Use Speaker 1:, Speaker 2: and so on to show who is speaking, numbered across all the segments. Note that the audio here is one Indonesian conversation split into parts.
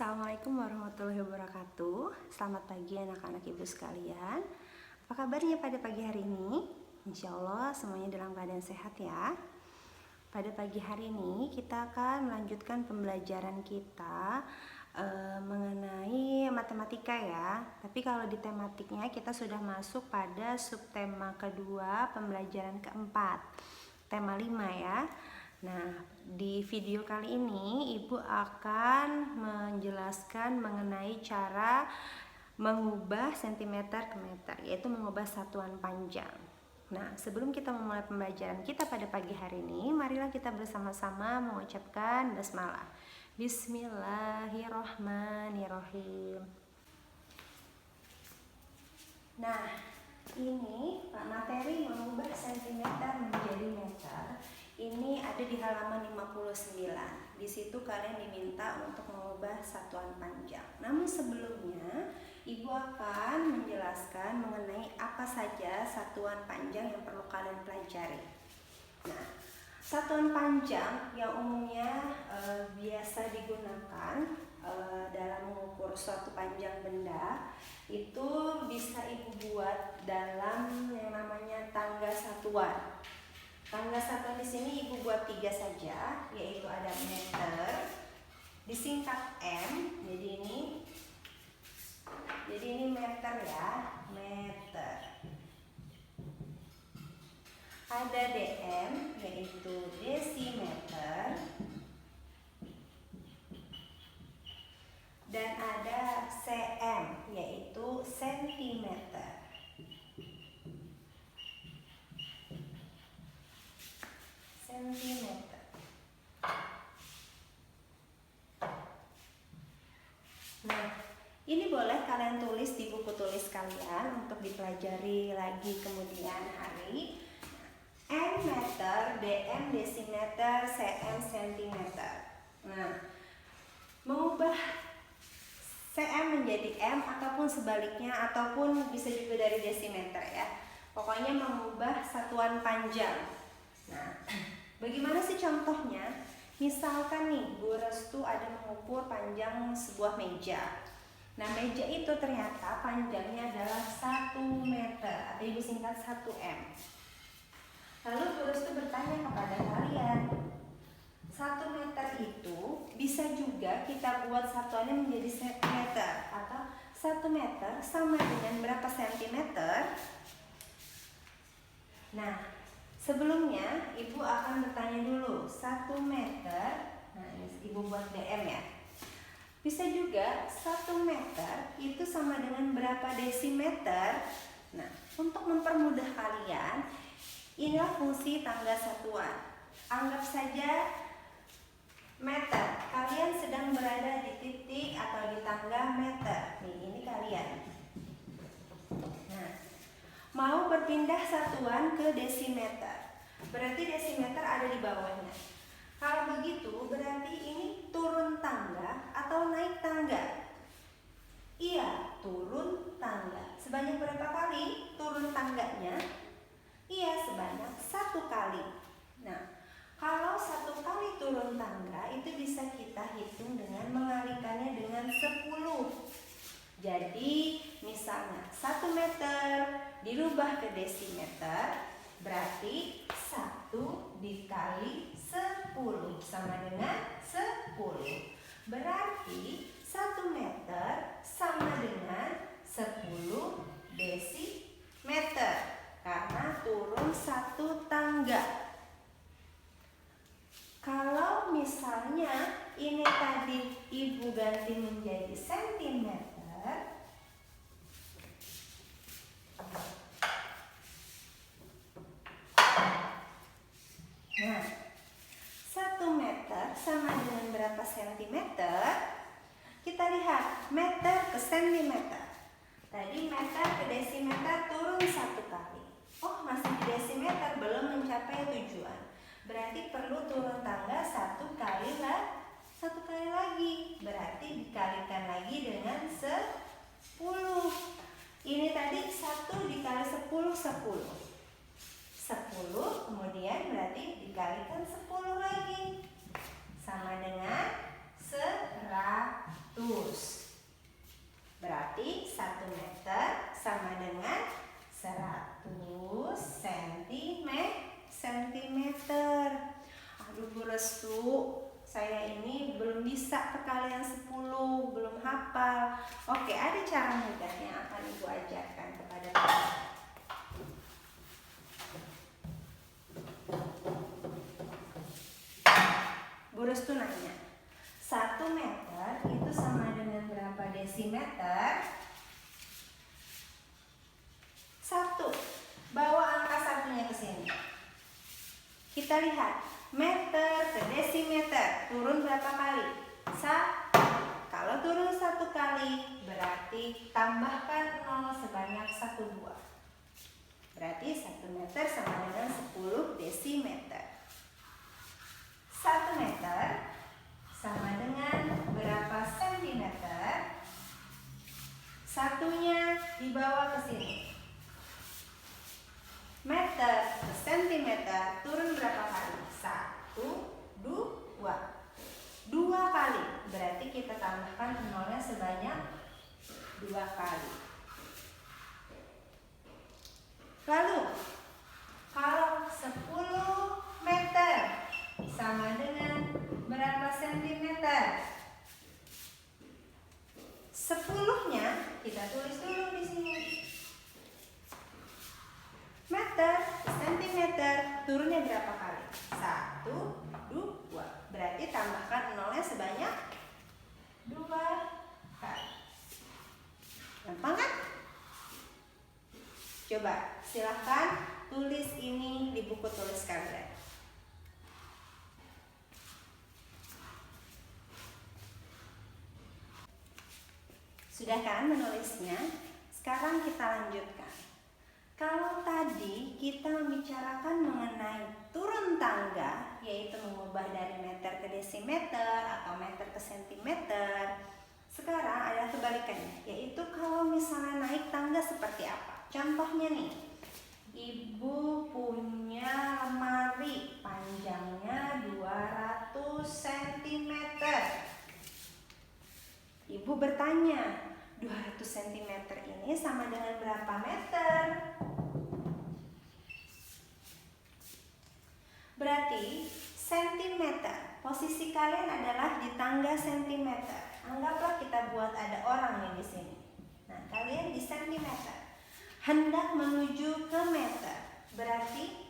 Speaker 1: Assalamualaikum warahmatullahi wabarakatuh. Selamat pagi anak-anak ibu sekalian. Apa kabarnya pada pagi hari ini? Insya Allah semuanya dalam keadaan sehat ya. Pada pagi hari ini kita akan melanjutkan pembelajaran kita mengenai matematika ya. Tapi kalau di tematiknya kita sudah masuk pada subtema kedua pembelajaran keempat, tema 5 ya. Nah, di video kali ini Ibu akan menjelaskan mengenai cara mengubah sentimeter ke meter, yaitu mengubah satuan panjang. Nah, sebelum kita memulai pembelajaran kita pada pagi hari ini, marilah kita bersama-sama mengucapkan basmalah. Bismillahirrahmanirrahim. Nah, ini materi mengubah sentimeter menjadi meter. Ini ada di halaman 59. Di situ kalian diminta untuk mengubah satuan panjang. Namun sebelumnya, Ibu akan menjelaskan mengenai apa saja satuan panjang yang perlu kalian pelajari. Nah, satuan panjang yang umumnya biasa digunakan dalam mengukur suatu panjang benda itu bisa Ibu buat dalam yang namanya tangga satuan. Tangga satuan di sini Ibu buat 3 saja, yaitu ada meter, disingkat M. Jadi ini meter ya, meter. Ada DM, yaitu desimeter, dan ada cm, yaitu sentimeter. Nah, ini boleh kalian tulis di buku tulis kalian untuk dipelajari lagi kemudian hari. M meter, DM desimeter, cm sentimeter. Nah, mengubah cm menjadi m ataupun sebaliknya, ataupun bisa juga dari desimeter ya. Pokoknya mengubah satuan panjang. Nah, bagaimana sih contohnya? Misalkan nih, Bu Restu ada mengukur panjang sebuah meja. Nah, meja itu ternyata panjangnya adalah 1 meter, atau Ibu singkat 1M. Lalu Bu Restu bertanya kepada kalian, 1 meter itu bisa juga kita buat satuannya menjadi sentimeter, atau 1 meter sama dengan berapa sentimeter? Nah, sebelumnya Ibu akan bertanya dulu, 1 meter, nah ini Ibu buat DM ya. Bisa juga 1 meter itu sama dengan berapa desimeter. Nah, untuk mempermudah kalian, inilah fungsi tangga satuan. Anggap saja meter, kalian sedang berada di titik atau di tangga meter. Nih, ini kalian. Nah, mau berpindah satuan ke desimeter, berarti desimeter ada di bawahnya. Kalau begitu berarti ini turun tangga atau naik tangga? Iya, turun tangga. Sebanyak berapa kali turun tangganya? Iya, sebanyak 1 kali. Nah, kalau 1 kali turun tangga itu bisa kita hitung dengan mengalikannya dengan 10. Jadi misalnya 1 meter dirubah ke desimeter, berarti 1 dikali 10 sama dengan 10. Berarti 1 meter sama dengan 10 desimeter, karena turun 1 tangga. Kalau misalnya ini tadi Ibu ganti menjadi sentimeter, nah, 1 meter sama dengan berapa sentimeter? Kita lihat meter ke sentimeter. Tadi meter ke desimeter turun 1 kali. Oh, masih di desimeter, belum mencapai tujuan. Berarti perlu turun tangga 1 kali lagi. Berarti dikalikan lagi dengan 10. Ini tadi 1 dikali 10, 10. 10 kemudian berarti dikalikan 10 lagi, sama dengan 100. Restu, saya ini belum bisa perkalian 10, belum hafal. Oke, ada cara mudah yang akan Ibu ajarkan kepada kalian. Bu Restu nanya, 1 meter itu sama dengan berapa desimeter? 1. Bawa angka 1-nya ke sini. Kita lihat, meter ke desimeter turun berapa kali? 1. Kalau turun 1 kali, berarti tambahkan 0 sebanyak 1, 2. Berarti 1 meter sama dengan 10 desimeter. 1 meter sama dengan berapa sentimeter? 1-nya dibawa ke sini. Meter ke sentimeter turun berapa kali? 1, 2. 2 kali. Berarti kita tambahkan 0-nya sebanyak 2 kali. Lalu, kalau 10 meter sama dengan berapa sentimeter? 10-nya kita tulis dulu di sini. Meter ke sentimeter turunnya berapa kali? 1, 2. Berarti tambahkan 0-nya sebanyak 2 kali. Gampang kan? Coba silahkan tulis ini di buku tulis kalian. Sudah kan menulisnya? Sekarang kita lanjutkan. Kalau tadi kita membicarakan mengenai turun tangga, yaitu mengubah dari meter ke desimeter atau meter ke sentimeter. Sekarang ada kebalikannya, yaitu kalau misalnya naik tangga seperti apa. Contohnya nih, Ibu punya lemari panjangnya 200 cm. Ibu bertanya, 200 cm ini sama dengan berapa meter? Berarti sentimeter. Posisi kalian adalah di tangga sentimeter. Anggaplah kita buat ada orang nih di sini. Nah, kalian di sentimeter. Hendak menuju ke meter. Berarti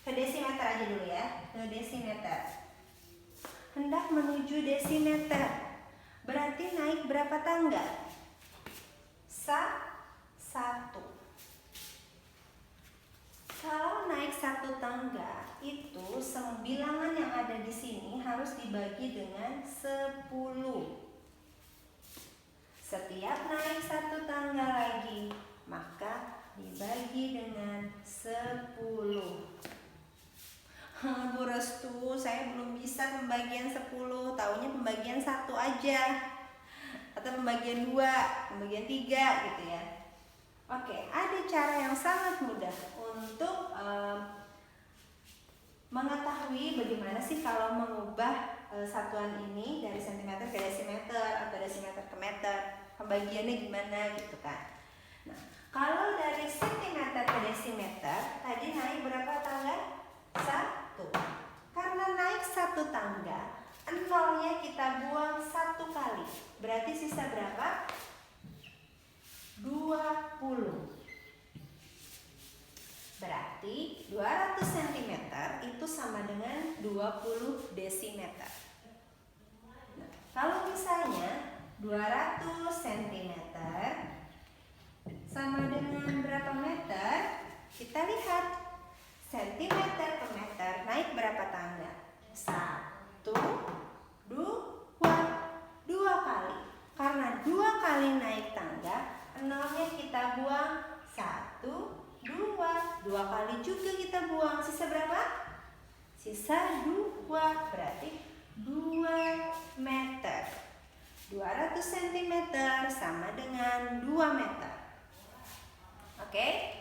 Speaker 1: ke desimeter aja dulu ya. Ke desimeter. Hendak menuju desimeter. Berarti naik berapa tangga? 1. Kalau naik 1 tangga, itu bilangan yang ada di sini harus dibagi dengan 10. Setiap naik 1 tangga lagi, maka dibagi dengan 10. Bu Restu, saya belum bisa pembagian 10, taunya pembagian 1 aja. Atau pembagian 2, pembagian 3 gitu ya. Oke, ada cara yang sangat mudah untuk mengetahui bagaimana sih kalau mengubah satuan ini dari sentimeter ke desimeter atau desimeter ke meter, pembagiannya gimana gitu kan. Nah, kalau dari sentimeter ke desimeter tadi naik berapa tangga? 1. Karena naik 1 tangga, 0-nya kita buang 1 kali. Berarti sisa berapa? 20. Berarti 200 cm itu sama dengan 20 desimeter. Nah, kalau misalnya 200 cm sama dengan berapa meter? Kita lihat. Sentimeter ke meter naik berapa tangga? 1, 2 kali. Karena 2 kali naik tangga, 0-nya kita buang 1, 2 kali juga kita buang. Sisa berapa? Sisa 2. Berarti 2 meter. 200 cm sama dengan 2 meter. Oke?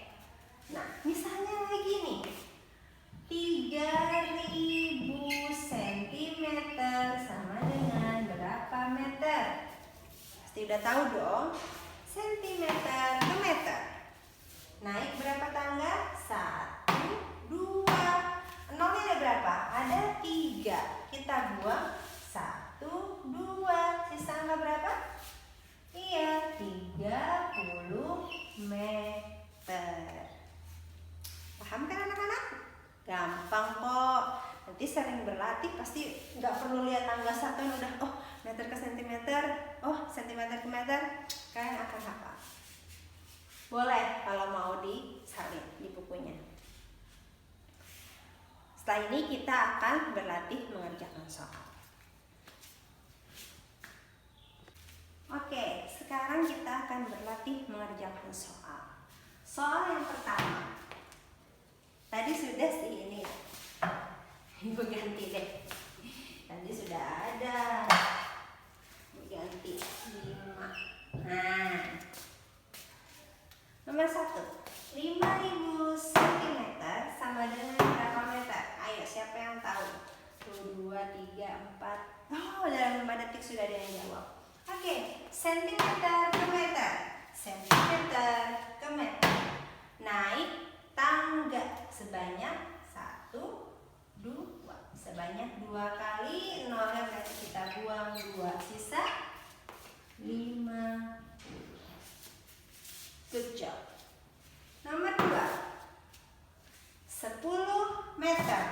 Speaker 1: Nah, misalnya lagi nih, 3000 cm sama dengan berapa meter? Pasti udah tahu dong. Sentimeter ke meter. Naik berapa tangga? 1, 2. 0-nya ada berapa? ada 3. Kita buang 1, 2. Sisa angka berapa? Iya, 30 meter. Paham kan anak-anak? Gampang kok. Nanti sering berlatih pasti nggak perlu lihat tangga satuan udah meter ke sentimeter, sentimeter ke meter, kalian akan hafal. Boleh kalau mau disalin di bukunya. Setelah ini kita akan berlatih mengerjakan soal. Oke, sekarang kita akan berlatih mengerjakan soal. Soal yang pertama. Tadi sudah sih ini ya. Ibu ganti deh. Tadi sudah ada. Ibu ganti 5. Nah. Nomor 1. 5.000 cm sama dengan berapa meter? Ayo, siapa yang tahu? 1, 2, 3, 4. Dalam 5 detik sudah ada yang jawab. Oke, sentimeter ke meter. Sentimeter ke meter. Naik tangga sebanyak 1, 2. Sebanyak 2 kali. Nolnya berarti kita buang 2. Sisa 5. Good job. Nomor 2. 10 meter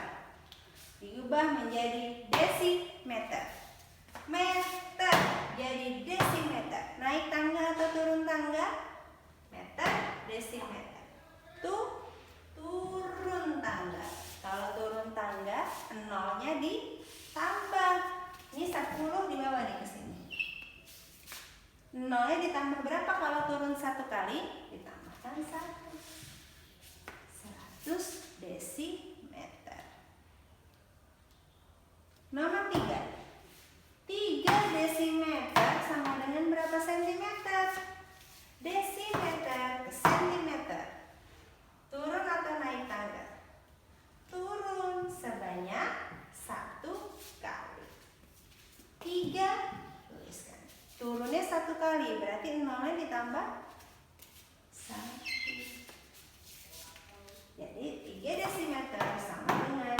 Speaker 1: diubah menjadi desimeter. Meter jadi desimeter. Naik tangga atau turun tangga? Meter, desimeter. Turun tangga. Kalau turun tangga, nolnya ditambah. Ini 10 dibawa nih ke sini. Nolnya ditambah berapa kalau turun 1 kali? Ditambahkan 1. 100 desimeter. Nomor 3. 3 desimeter sama dengan berapa sentimeter? Desimeter ke sentimeter. Turun atau naik tangga? Turun sebanyak 1 kali. 3, tuliskan. Turunnya 1 kali, berarti nolnya ditambah 1. Jadi 3 desimeter sama dengan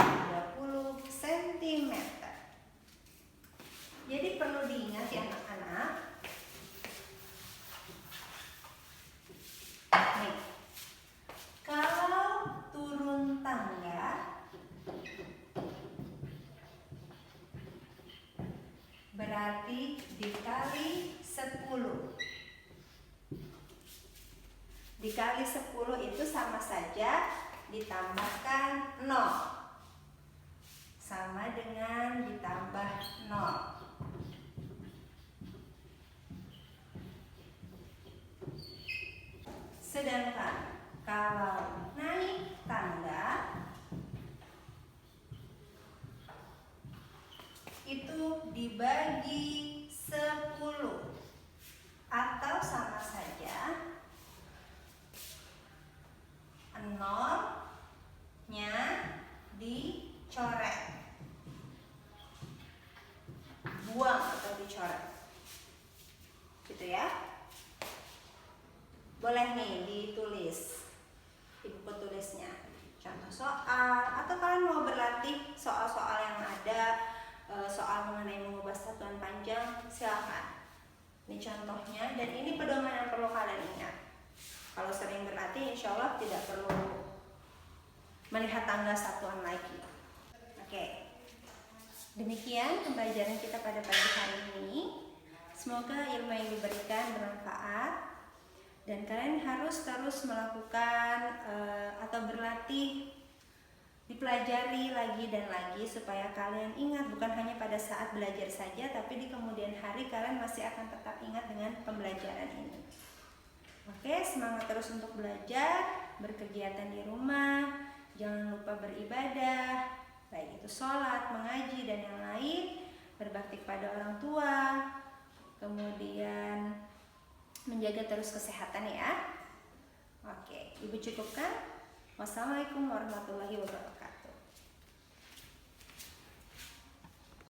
Speaker 1: 30 cm. Jadi perlu diingat ya anak-anak. Nih, kalau turun tangga berarti dikali 10. Dikali 10 itu sama saja ditambahkan 0. Sama dengan ditambah 0. Sedangkan kalau naik tangga itu dibagi 10 atau sama saja 0-nya dicoret. Buang atau dicoret. Gitu ya. Boleh nih ditulis di buku tulisnya contoh soal, atau kalian mau berlatih soal-soal yang ada, soal mengenai mengubah satuan panjang, silakan. Ini contohnya dan ini pedoman yang perlu kalian ingat. Kalau sering berlatih insya Allah tidak perlu melihat tangga satuan lagi. Oke, demikian pembelajaran kita pada pagi hari ini. Semoga ilmu yang diberikan bermanfaat. Dan kalian harus terus melakukan atau berlatih, dipelajari lagi dan lagi supaya kalian ingat bukan hanya pada saat belajar saja, tapi di kemudian hari kalian masih akan tetap ingat dengan pembelajaran ini. Oke, semangat terus untuk belajar, berkegiatan di rumah, jangan lupa beribadah, baik itu sholat, mengaji dan yang lain, berbakti pada orang tua, kemudian menjaga terus kesehatan ya. Oke, Ibu cukupkan. Wassalamualaikum warahmatullahi wabarakatuh.